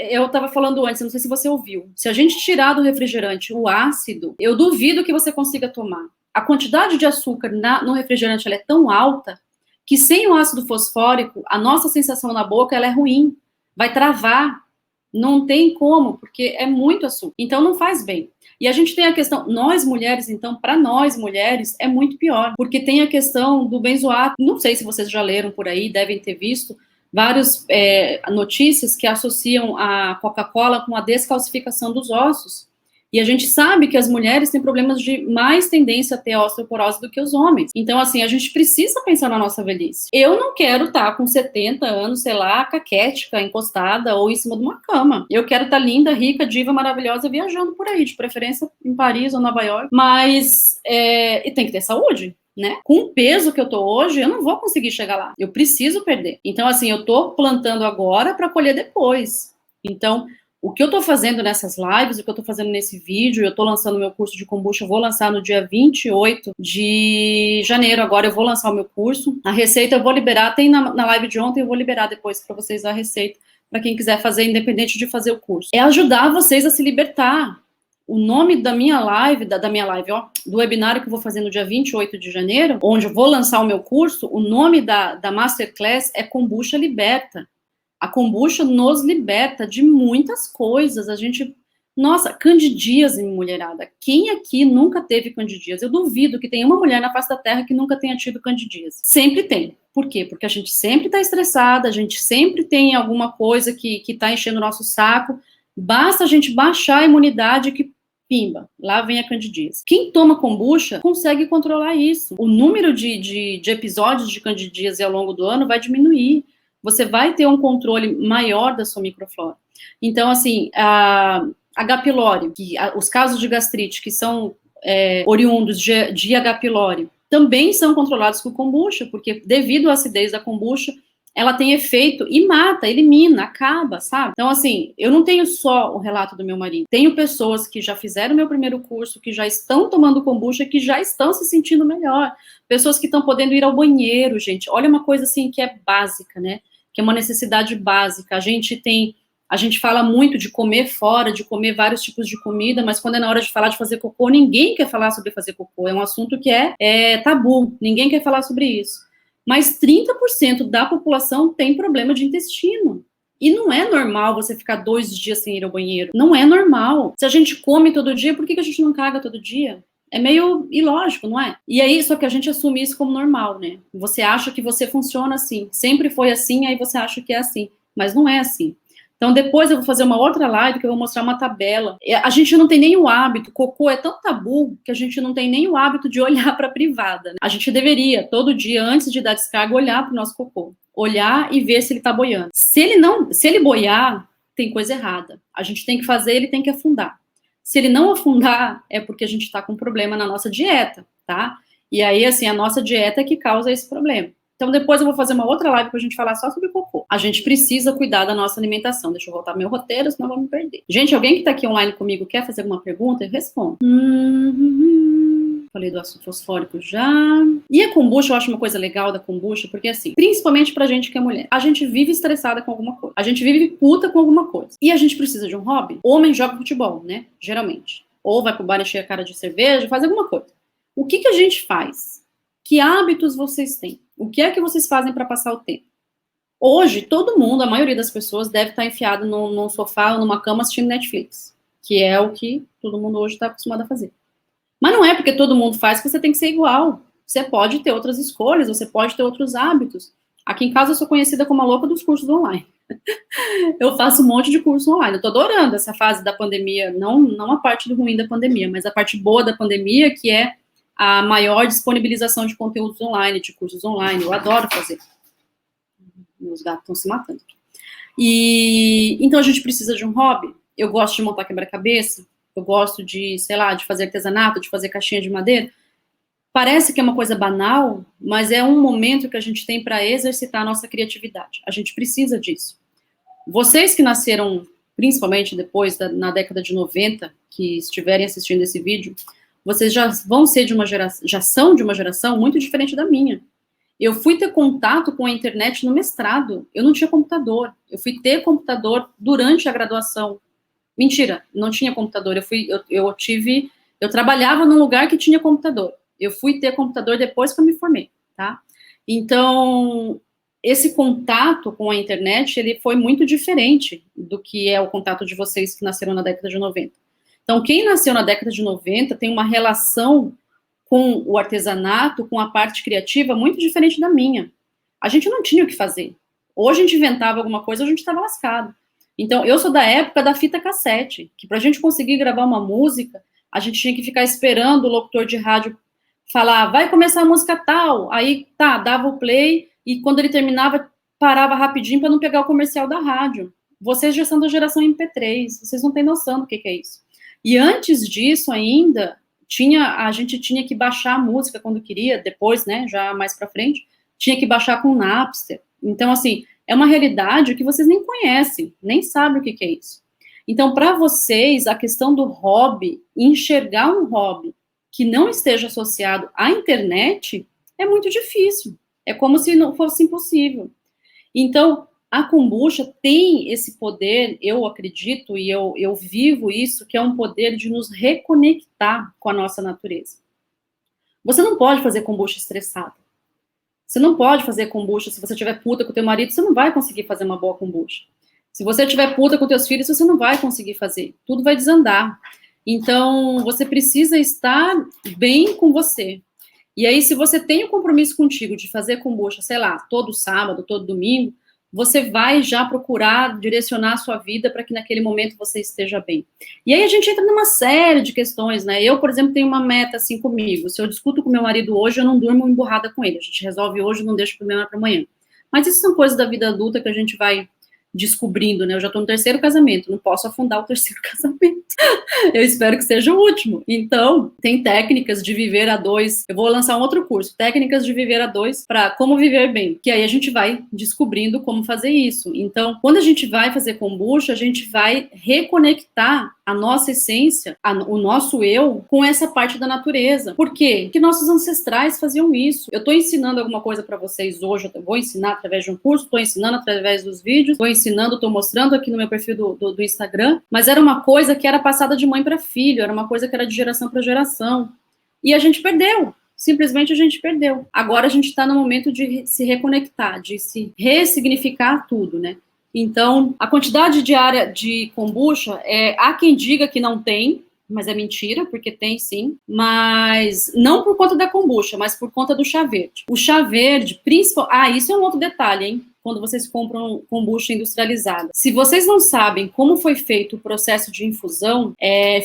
Speaker 1: Eu estava falando antes, não sei se você ouviu. Se a gente tirar do refrigerante o ácido, eu duvido que você consiga tomar. A quantidade de açúcar no refrigerante ela é tão alta que sem o ácido fosfórico, a nossa sensação na boca ela é ruim. Vai travar. Não tem como, porque é muito açúcar. Então não faz bem. E a gente tem a questão, nós mulheres, então, para nós mulheres, é muito pior, porque tem a questão do benzoato. Não sei se vocês já leram por aí, devem ter visto várias notícias que associam a Coca-Cola com a descalcificação dos ossos. E a gente sabe que as mulheres têm problemas de mais tendência a ter osteoporose do que os homens. Então, assim, a gente precisa pensar na nossa velhice. Eu não quero estar com 70 anos, sei lá, caquética, encostada ou em cima de uma cama. Eu quero estar linda, rica, diva, maravilhosa, viajando por aí, de preferência em Paris ou Nova York. Mas, e tem que ter saúde. Né? Com o peso que eu tô hoje, eu não vou conseguir chegar lá. Eu preciso perder. Então, assim, eu tô plantando agora para colher depois. Então, o que eu tô fazendo nessas lives, o que eu tô fazendo nesse vídeo, eu tô lançando meu curso de kombucha, eu vou lançar no dia 28 de janeiro, agora eu vou lançar o meu curso. A receita eu vou liberar, tem na live de ontem, eu vou liberar depois para vocês a receita, para quem quiser fazer, independente de fazer o curso. É ajudar vocês a se libertar. O nome da minha live, do webinário que eu vou fazer no dia 28 de janeiro, onde eu vou lançar o meu curso, o nome da Masterclass é Kombucha Liberta. A kombucha nos liberta de muitas coisas. Nossa, candidíase, mulherada. Quem aqui nunca teve candidíase? Eu duvido que tenha uma mulher na face da terra que nunca tenha tido candidíase. Sempre tem. Por quê? Porque a gente sempre está estressada, a gente sempre tem alguma coisa que está enchendo o nosso saco. Basta a gente baixar a imunidade que pimba, lá vem a candidíase. Quem toma kombucha consegue controlar isso. O número de episódios de candidíase ao longo do ano vai diminuir. Você vai ter um controle maior da sua microflora. Então, assim, a H. pylori, os casos de gastrite que são oriundos de H. pylori, também são controlados com kombucha, porque devido à acidez da kombucha, ela tem efeito e mata, elimina, acaba, sabe? Então, assim, eu não tenho só o relato do meu marido. Tenho pessoas que já fizeram meu primeiro curso, que já estão tomando kombucha, que já estão se sentindo melhor. Pessoas que estão podendo ir ao banheiro, gente. Olha uma coisa, assim, que é básica, né? Que é uma necessidade básica. A gente fala muito de comer fora, de comer vários tipos de comida, mas quando é na hora de falar de fazer cocô, ninguém quer falar sobre fazer cocô. É um assunto que é tabu. Ninguém quer falar sobre isso. Mas 30% da população tem problema de intestino. E não é normal você ficar 2 dias sem ir ao banheiro. Não é normal. Se a gente come todo dia, por que a gente não caga todo dia? É meio ilógico, não é? E aí, só que a gente assume isso como normal, né? Você acha que você funciona assim. Sempre foi assim, aí você acha que é assim. Mas não é assim. Então, depois eu vou fazer uma outra live que eu vou mostrar uma tabela. A gente não tem nem o hábito, cocô é tão tabu que a gente não tem nem o hábito de olhar para a privada, né? A gente deveria, todo dia, antes de dar descarga, olhar para o nosso cocô. Olhar e ver se ele está boiando. Se ele boiar, tem coisa errada. A gente tem que fazer, ele tem que afundar. Se ele não afundar, é porque a gente está com um problema na nossa dieta, tá? E aí, assim, a nossa dieta é que causa esse problema. Então, depois eu vou fazer uma outra live pra gente falar só sobre cocô. A gente precisa cuidar da nossa alimentação. Deixa eu voltar meu roteiro, senão eu vou me perder. Gente, alguém que tá aqui online comigo quer fazer alguma pergunta? Eu respondo. Falei do ácido fosfórico já. E a kombucha, eu acho uma coisa legal da kombucha, porque assim, principalmente pra gente que é mulher, a gente vive estressada com alguma coisa. A gente vive puta com alguma coisa. E a gente precisa de um hobby. Homem joga futebol, né? Geralmente. Ou vai pro bar encher a cara de cerveja, faz alguma coisa. O que a gente faz? Que hábitos vocês têm? O que é que vocês fazem para passar o tempo? Hoje, todo mundo, a maioria das pessoas, deve estar enfiado num sofá ou numa cama assistindo Netflix, que é o que todo mundo hoje está acostumado a fazer. Mas não é porque todo mundo faz que você tem que ser igual. Você pode ter outras escolhas, você pode ter outros hábitos. Aqui em casa eu sou conhecida como a louca dos cursos online. Eu faço um monte de curso online. Eu tô adorando essa fase da pandemia, não a parte ruim da pandemia, mas a parte boa da pandemia, que é a maior disponibilização de conteúdos online, de cursos online. Eu adoro fazer. Meus gatos estão se matando. E então a gente precisa de um hobby. Eu gosto de montar quebra-cabeça. Eu gosto de, sei lá, de fazer artesanato, de fazer caixinha de madeira. Parece que é uma coisa banal, mas é um momento que a gente tem para exercitar a nossa criatividade. A gente precisa disso. Vocês que nasceram, principalmente depois, na década de 90, que estiverem assistindo esse vídeo, vocês já vão ser de uma geração, já são de uma geração muito diferente da minha. Eu fui ter contato com a internet no mestrado. Eu não tinha computador. Eu fui ter computador durante a graduação. Mentira, não tinha computador. Eu trabalhava num lugar que tinha computador. Eu fui ter computador depois que eu me formei, tá? Então, esse contato com a internet, ele foi muito diferente do que é o contato de vocês que nasceram na década de 90. Então, quem nasceu na década de 90 tem uma relação com o artesanato, com a parte criativa, muito diferente da minha. A gente não tinha o que fazer. Ou a gente inventava alguma coisa, ou a gente estava lascado. Então, eu sou da época da fita cassete, que para a gente conseguir gravar uma música, a gente tinha que ficar esperando o locutor de rádio falar, vai começar a música tal. Aí, tá, dava o play, e quando ele terminava, parava rapidinho para não pegar o comercial da rádio. Vocês já são da geração MP3, vocês não têm noção do que é isso. E antes disso ainda, a gente tinha que baixar a música quando queria, depois, né, já mais pra frente, tinha que baixar com o Napster. Então, assim, é uma realidade que vocês nem conhecem, nem sabem o que é isso. Então, para vocês, a questão do hobby, enxergar um hobby que não esteja associado à internet, é muito difícil. É como se não fosse impossível. Então, a kombucha tem esse poder, eu acredito, e eu vivo isso, que é um poder de nos reconectar com a nossa natureza. Você não pode fazer kombucha estressada. Você não pode fazer kombucha, se você estiver puta com o teu marido, você não vai conseguir fazer uma boa kombucha. Se você estiver puta com teus filhos, você não vai conseguir fazer. Tudo vai desandar. Então, você precisa estar bem com você. E aí, se você tem um compromisso contigo de fazer kombucha, sei lá, todo sábado, todo domingo, você vai já procurar direcionar a sua vida para que naquele momento você esteja bem. E aí a gente entra numa série de questões, né? Eu, por exemplo, tenho uma meta assim comigo. Se eu discuto com meu marido hoje, eu não durmo emburrada com ele. A gente resolve hoje, não deixa o problema para amanhã. Mas isso são coisas da vida adulta que a gente vai descobrindo, né? Eu já estou no terceiro casamento, não posso afundar o terceiro casamento. Eu espero que seja o último. Então, tem técnicas de viver a dois. Eu vou lançar um outro curso, técnicas de viver a dois para como viver bem. Que aí a gente vai descobrindo como fazer isso. Então, quando a gente vai fazer kombucha, a gente vai reconectar a nossa essência, o nosso eu, com essa parte da natureza. Por quê? Porque nossos ancestrais faziam isso. Eu estou ensinando alguma coisa para vocês hoje, eu vou ensinar através de um curso, estou ensinando através dos vídeos, estou ensinando, estou mostrando aqui no meu perfil do Instagram, mas era uma coisa que era passada de mãe para filho, era uma coisa que era de geração para geração. E a gente perdeu. Simplesmente a gente perdeu. Agora a gente está no momento de se reconectar, de se ressignificar tudo, né? Então, a quantidade diária de kombucha, há quem diga que não tem, mas é mentira, porque tem sim, mas não por conta da kombucha, mas por conta do chá verde. O chá verde, isso é um outro detalhe, hein? Quando vocês compram kombucha industrializada. Se vocês não sabem como foi feito o processo de infusão,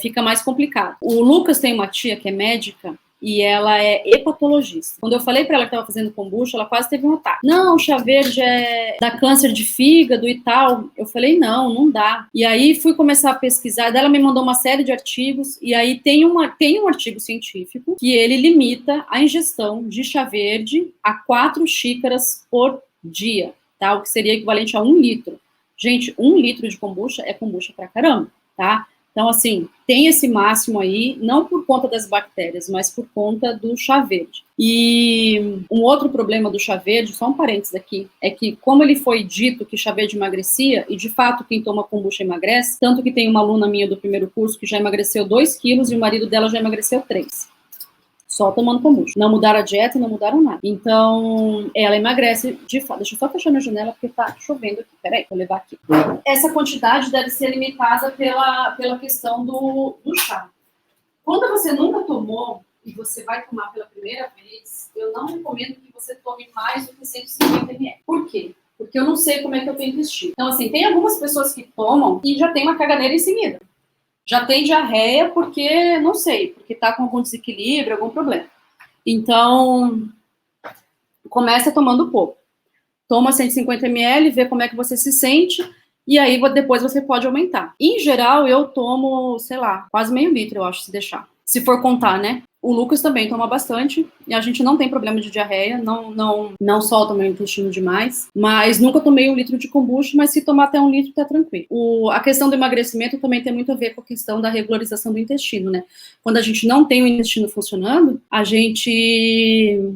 Speaker 1: fica mais complicado. O Lucas tem uma tia que é médica, e ela é hepatologista. Quando eu falei para ela que estava fazendo kombucha, ela quase teve um ataque. Não, o chá verde dá câncer de fígado e tal. Eu falei, não dá. E aí fui começar a pesquisar, ela me mandou uma série de artigos, e aí tem um artigo científico que ele limita a ingestão de chá verde a 4 xícaras por dia, tá? O que seria equivalente a 1 litro. Gente, 1 litro de kombucha é kombucha pra caramba, tá? Então, assim, tem esse máximo aí, não por conta das bactérias, mas por conta do chá verde. E um outro problema do chá verde, só um parênteses aqui, é que como ele foi dito que chá verde emagrecia, e de fato quem toma kombucha emagrece, tanto que tem uma aluna minha do primeiro curso que já emagreceu 2 quilos e o marido dela já emagreceu 3. Só tomando kombucha. Não mudaram a dieta, não mudaram nada. Então, ela emagrece de fato. Deixa eu só fechar minha janela, porque tá chovendo aqui. Peraí, vou levar aqui. Essa quantidade deve ser limitada pela questão do chá. Quando você nunca tomou e você vai tomar pela primeira vez, eu não recomendo que você tome mais do que 150 ml. Por quê? Porque eu não sei como é que eu tenho intestino. Então, assim, tem algumas pessoas que tomam e já tem uma caganeira em seguida. Já tem diarreia porque, não sei, porque tá com algum desequilíbrio, algum problema. Então, começa tomando pouco. Toma 150 ml, vê como é que você se sente, e aí depois você pode aumentar. Em geral, eu tomo, sei lá, quase meio litro, eu acho, se deixar. Se for contar, né? O Lucas também toma bastante, e a gente não tem problema de diarreia, não solta meu intestino demais, mas nunca tomei 1 litro de kombucha, mas se tomar até 1 litro, tá tranquilo. A questão do emagrecimento também tem muito a ver com a questão da regularização do intestino, né? Quando a gente não tem o intestino funcionando, a gente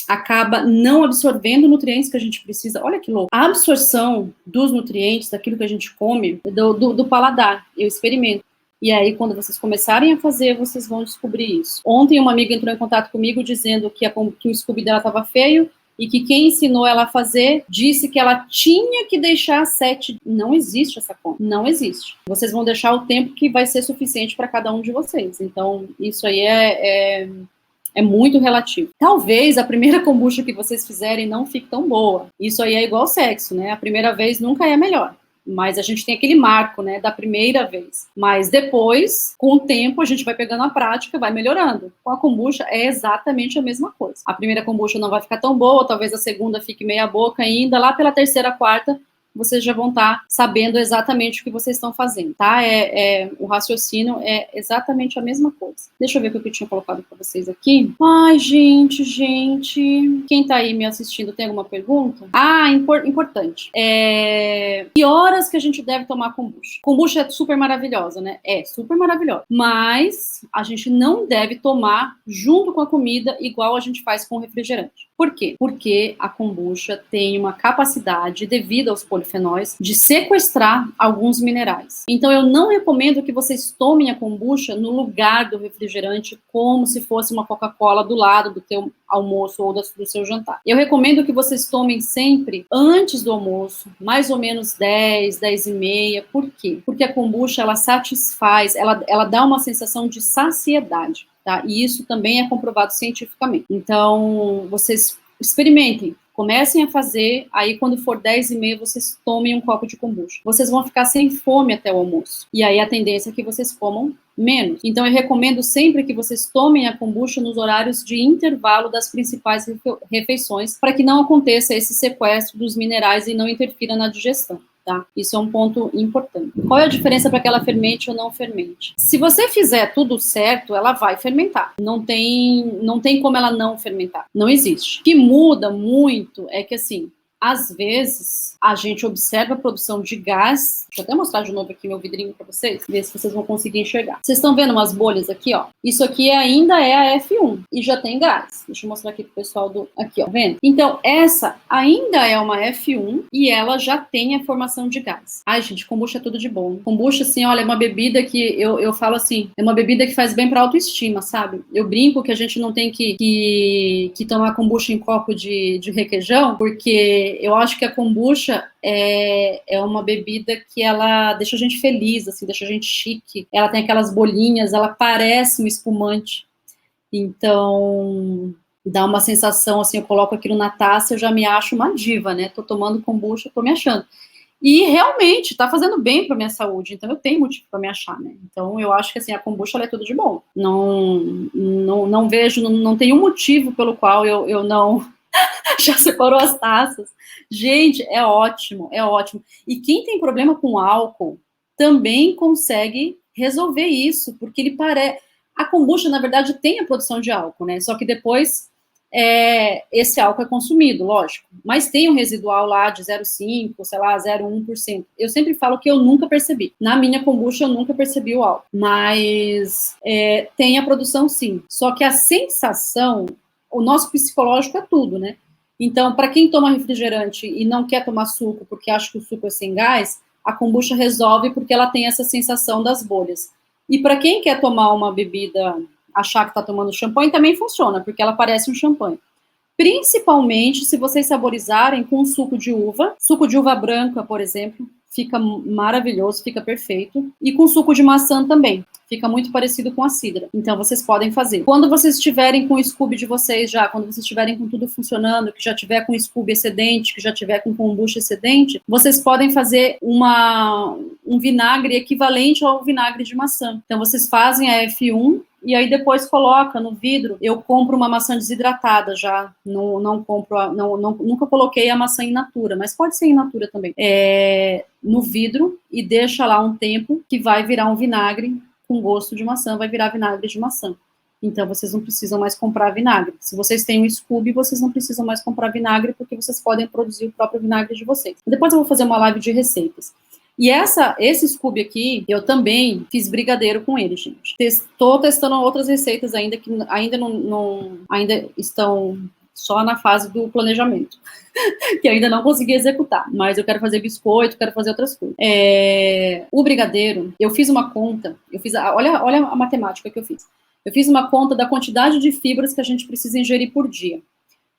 Speaker 1: acaba não absorvendo nutrientes que a gente precisa. Olha que louco. A absorção dos nutrientes, daquilo que a gente come, do paladar, eu experimento. E aí, quando vocês começarem a fazer, vocês vão descobrir isso. Ontem, uma amiga entrou em contato comigo dizendo que o Scooby dela estava feio e que quem ensinou ela a fazer disse que ela tinha que deixar 7. Não existe essa conta. Não existe. Vocês vão deixar o tempo que vai ser suficiente para cada um de vocês. Então, isso aí é muito relativo. Talvez a primeira kombucha que vocês fizerem não fique tão boa. Isso aí é igual sexo, né? A primeira vez nunca é melhor. Mas a gente tem aquele marco, né, da primeira vez. Mas depois, com o tempo, a gente vai pegando a prática, vai melhorando. Com a kombucha é exatamente a mesma coisa. A primeira kombucha não vai ficar tão boa, talvez a segunda fique meia boca ainda. Lá pela terceira, quarta, vocês já vão estar sabendo exatamente o que vocês estão fazendo, tá? O raciocínio é exatamente a mesma coisa. Deixa eu ver o que eu tinha colocado para vocês aqui. Ai, gente. Quem tá aí me assistindo, tem alguma pergunta? Importante. Que horas que a gente deve tomar kombucha? Kombucha é super maravilhosa, né? É super maravilhosa. Mas a gente não deve tomar junto com a comida igual a gente faz com o refrigerante. Por quê? Porque a kombucha tem uma capacidade, devido aos polifenóis, de sequestrar alguns minerais. Então, eu não recomendo que vocês tomem a kombucha no lugar do refrigerante, como se fosse uma Coca-Cola do lado do teu almoço ou do seu jantar. Eu recomendo que vocês tomem sempre antes do almoço, mais ou menos 10, 10 e meia. Por quê? Porque a kombucha, ela satisfaz, ela dá uma sensação de saciedade. Tá? E isso também é comprovado cientificamente. Então, vocês experimentem. Comecem a fazer, aí quando for 10h30, vocês tomem um copo de kombucha. Vocês vão ficar sem fome até o almoço. E aí a tendência é que vocês comam menos. Então eu recomendo sempre que vocês tomem a kombucha nos horários de intervalo das principais refeições, para que não aconteça esse sequestro dos minerais e não interfira na digestão. Tá? Isso é um ponto importante. Qual é a diferença para que ela fermente ou não fermente? Se você fizer tudo certo, ela vai fermentar. Não tem como ela não fermentar. Não existe. O que muda muito é que, assim, às vezes, a gente observa a produção de gás. Deixa eu até mostrar de novo aqui meu vidrinho para vocês, ver se vocês vão conseguir enxergar. Vocês estão vendo umas bolhas aqui, ó? Isso aqui ainda é a F1 e já tem gás. Deixa eu mostrar aqui pro pessoal do... Aqui, ó, vendo? Então, essa ainda é uma F1 e ela já tem a formação de gás. Ai, gente, kombucha é tudo de bom. Kombucha, assim, olha, é uma bebida que eu falo assim, é uma bebida que faz bem pra autoestima, sabe? Eu brinco que a gente não tem que tomar kombucha em copo de requeijão, porque eu acho que a kombucha é uma bebida que ela deixa a gente feliz, assim, deixa a gente chique. Ela tem aquelas bolinhas, ela parece um espumante. Então, dá uma sensação, assim, eu coloco aquilo na taça, eu já me acho uma diva, né? Tô tomando kombucha, tô me achando. E realmente, tá fazendo bem pra minha saúde, então eu tenho motivo pra me achar, né? Então, eu acho que, assim, a kombucha, ela é tudo de bom. Não vejo, não tem um motivo pelo qual eu não... Já separou as taças. Gente, é ótimo, é ótimo. E quem tem problema com álcool também consegue resolver isso, porque ele parece... A kombucha, na verdade, tem a produção de álcool, né? Só que depois esse álcool é consumido, lógico. Mas tem um residual lá de 0,5%, sei lá, 0,1%. Eu sempre falo que eu nunca percebi. Na minha kombucha, eu nunca percebi o álcool. Mas tem a produção, sim. Só que a sensação... O nosso psicológico é tudo, né? Então, para quem toma refrigerante e não quer tomar suco porque acha que o suco é sem gás, a kombucha resolve porque ela tem essa sensação das bolhas. E para quem quer tomar uma bebida, achar que está tomando champanhe, também funciona, porque ela parece um champanhe. Principalmente se vocês saborizarem com suco de uva branca, por exemplo, fica maravilhoso, fica perfeito. E com suco de maçã também, fica muito parecido com a cidra. Então, vocês podem fazer. Quando vocês estiverem com o Scooby de vocês já, quando vocês estiverem com tudo funcionando, que já tiver com Scooby excedente, que já tiver com kombucha excedente, vocês podem fazer um vinagre equivalente ao vinagre de maçã. Então, vocês fazem a F1, e aí depois coloca no vidro. Eu compro uma maçã desidratada já, nunca coloquei a maçã in natura, mas pode ser in natura também. No vidro e deixa lá um tempo que vai virar um vinagre com gosto de maçã, vai virar vinagre de maçã. Então vocês não precisam mais comprar vinagre. Se vocês têm um Scooby, vocês não precisam mais comprar vinagre porque vocês podem produzir o próprio vinagre de vocês. Depois eu vou fazer uma live de receitas. E esse Scooby aqui, eu também fiz brigadeiro com ele, gente. Estou testando outras receitas ainda, que ainda estão só na fase do planejamento, que ainda não consegui executar, mas eu quero fazer biscoito, quero fazer outras coisas. O brigadeiro, eu fiz uma conta, olha a matemática que eu fiz. Eu fiz uma conta da quantidade de fibras que a gente precisa ingerir por dia.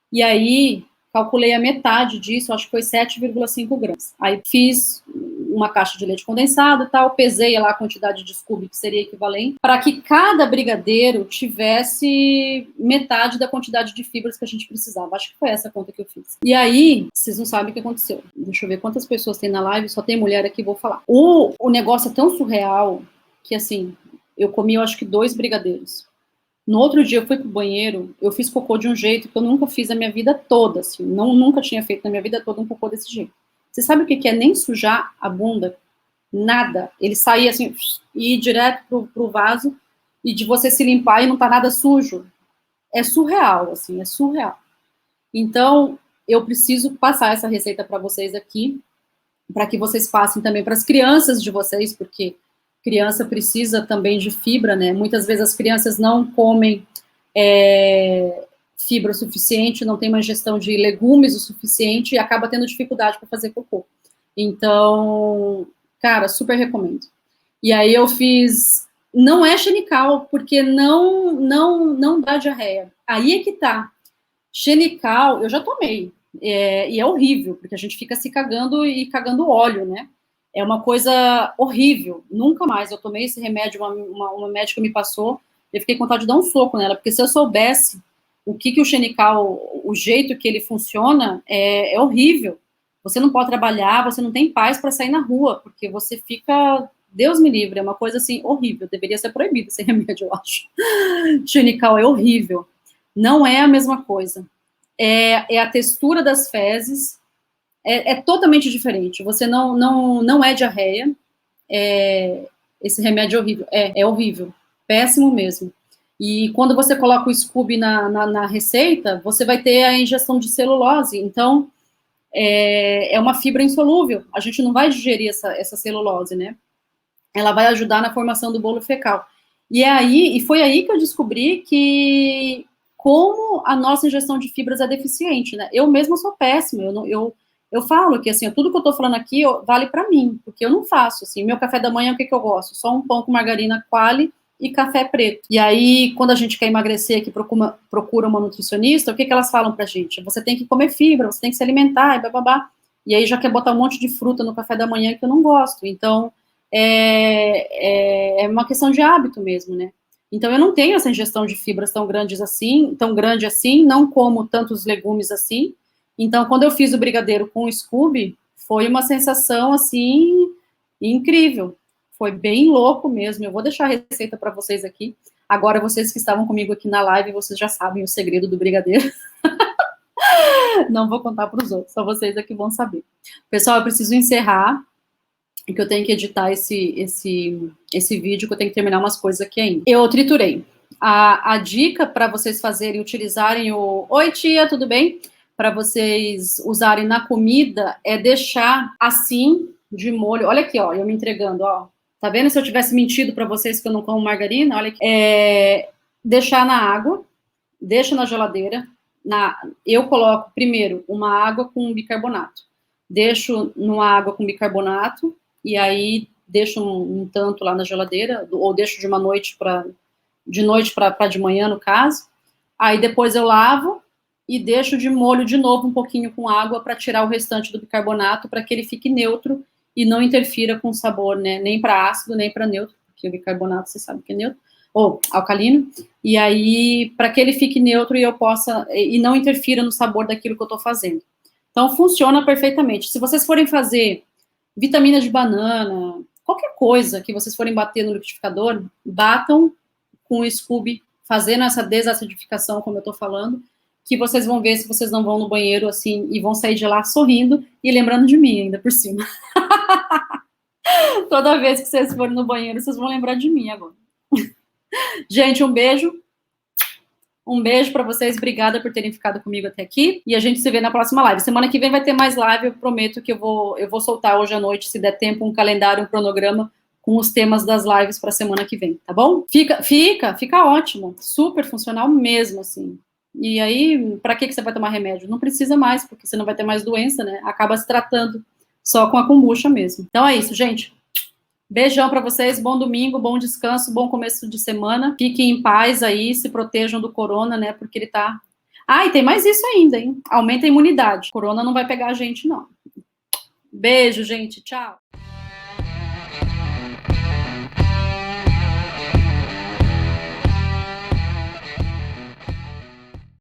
Speaker 1: E aí, calculei a metade disso, acho que foi 7,5 gramas. Aí fiz uma caixa de leite condensado e tal, pesei lá a quantidade de Scooby que seria equivalente, para que cada brigadeiro tivesse metade da quantidade de fibras que a gente precisava. Acho que foi essa a conta que eu fiz. E aí, vocês não sabem o que aconteceu. Deixa eu ver quantas pessoas tem na live, só tem mulher aqui, vou falar. O negócio é tão surreal que, assim, eu comi, eu acho que 2 brigadeiros. No outro dia eu fui pro banheiro, eu fiz cocô de um jeito que eu nunca fiz a minha vida toda, assim, nunca tinha feito na minha vida toda um cocô desse jeito. Você sabe o que é nem sujar a bunda? Nada. Ele saía assim, e ir direto pro vaso, e de você se limpar e não tá nada sujo. É surreal, assim, é surreal. Então, eu preciso passar essa receita para vocês aqui, para que vocês passem também para as crianças de vocês, porque criança precisa também de fibra, né? Muitas vezes as crianças não comem fibra o suficiente, não tem uma ingestão de legumes o suficiente e acaba tendo dificuldade para fazer cocô. Então, cara, super recomendo. E aí eu fiz... Não é xenical, porque não dá diarreia. Aí é que tá. Xenical, eu já tomei. E é horrível, porque a gente fica se cagando e cagando óleo, né? É uma coisa horrível. Nunca mais. Eu tomei esse remédio, uma médica me passou, eu fiquei com vontade de dar um soco nela, porque se eu soubesse o que o xenical, o jeito que ele funciona é horrível. Você não pode trabalhar, você não tem paz para sair na rua, porque você fica, Deus me livre, é uma coisa assim horrível, deveria ser proibido esse remédio, eu acho. Xenical é horrível. Não é a mesma coisa. É a textura das fezes, é totalmente diferente. Você não é diarreia, esse remédio é horrível. É horrível, péssimo mesmo. E quando você coloca o Scooby na receita, você vai ter a ingestão de celulose. Então, é uma fibra insolúvel. A gente não vai digerir essa celulose, né? Ela vai ajudar na formação do bolo fecal. E foi aí que eu descobri que como a nossa ingestão de fibras é deficiente, né? Eu mesma sou péssima. Eu falo que, assim, tudo que eu tô falando aqui vale para mim, porque eu não faço, assim, meu café da manhã, o que eu gosto? Só um pão com margarina Qualy e café preto. E aí, quando a gente quer emagrecer, que procura uma nutricionista, o que elas falam pra gente? Você tem que comer fibra, você tem que se alimentar, e bababá. E aí já quer botar um monte de fruta no café da manhã que eu não gosto. Então, é uma questão de hábito mesmo, né? Então, eu não tenho essa ingestão de fibras tão grande assim, não como tantos legumes assim. Então, quando eu fiz o brigadeiro com o Scooby, foi uma sensação, assim, incrível. Foi bem louco mesmo. Eu vou deixar a receita para vocês aqui. Agora, vocês que estavam comigo aqui na live, vocês já sabem o segredo do brigadeiro. Não vou contar para os outros, só vocês aqui vão saber. Pessoal, eu preciso encerrar, porque eu tenho que editar esse vídeo, que eu tenho que terminar umas coisas aqui ainda. Eu triturei. A dica para vocês fazerem, utilizarem o... Oi, tia, tudo bem? Para vocês usarem na comida é deixar assim, de molho. Olha aqui, ó, eu me entregando, ó. Tá vendo? Se eu tivesse mentido para vocês que eu não como margarina, olha aqui. Deixar na água, deixa na geladeira. Eu coloco primeiro uma água com bicarbonato. Deixo numa água com bicarbonato e aí deixo um tanto lá na geladeira, ou deixo de noite para de manhã, no caso. Aí depois eu lavo e deixo de molho de novo um pouquinho com água para tirar o restante do bicarbonato, para que ele fique neutro e não interfira com o sabor, né? Nem para ácido, nem para neutro, porque o bicarbonato, você sabe que é neutro, ou alcalino. E aí, para que ele fique neutro e não interfira no sabor daquilo que eu estou fazendo. Então, funciona perfeitamente. Se vocês forem fazer vitamina de banana, qualquer coisa que vocês forem bater no liquidificador, batam com o Scooby, fazendo essa desacidificação, como eu estou falando, que vocês vão ver se vocês não vão no banheiro, assim, e vão sair de lá sorrindo e lembrando de mim, ainda por cima. Toda vez que vocês forem no banheiro, vocês vão lembrar de mim agora. Gente, um beijo. Um beijo para vocês, obrigada por terem ficado comigo até aqui, e a gente se vê na próxima live. Semana que vem vai ter mais live, eu prometo que eu vou soltar hoje à noite, se der tempo, um calendário, um cronograma com os temas das lives para semana que vem, tá bom? Fica ótimo, super funcional mesmo, assim. E aí, para que você vai tomar remédio? Não precisa mais, porque você não vai ter mais doença, né? Acaba se tratando só com a kombucha mesmo. Então é isso, gente. Beijão para vocês, bom domingo, bom descanso, bom começo de semana. Fiquem em paz aí, se protejam do corona, né? Porque ele tá... Ah, e tem mais isso ainda, hein? Aumenta a imunidade. Corona não vai pegar a gente, não. Beijo, gente. Tchau.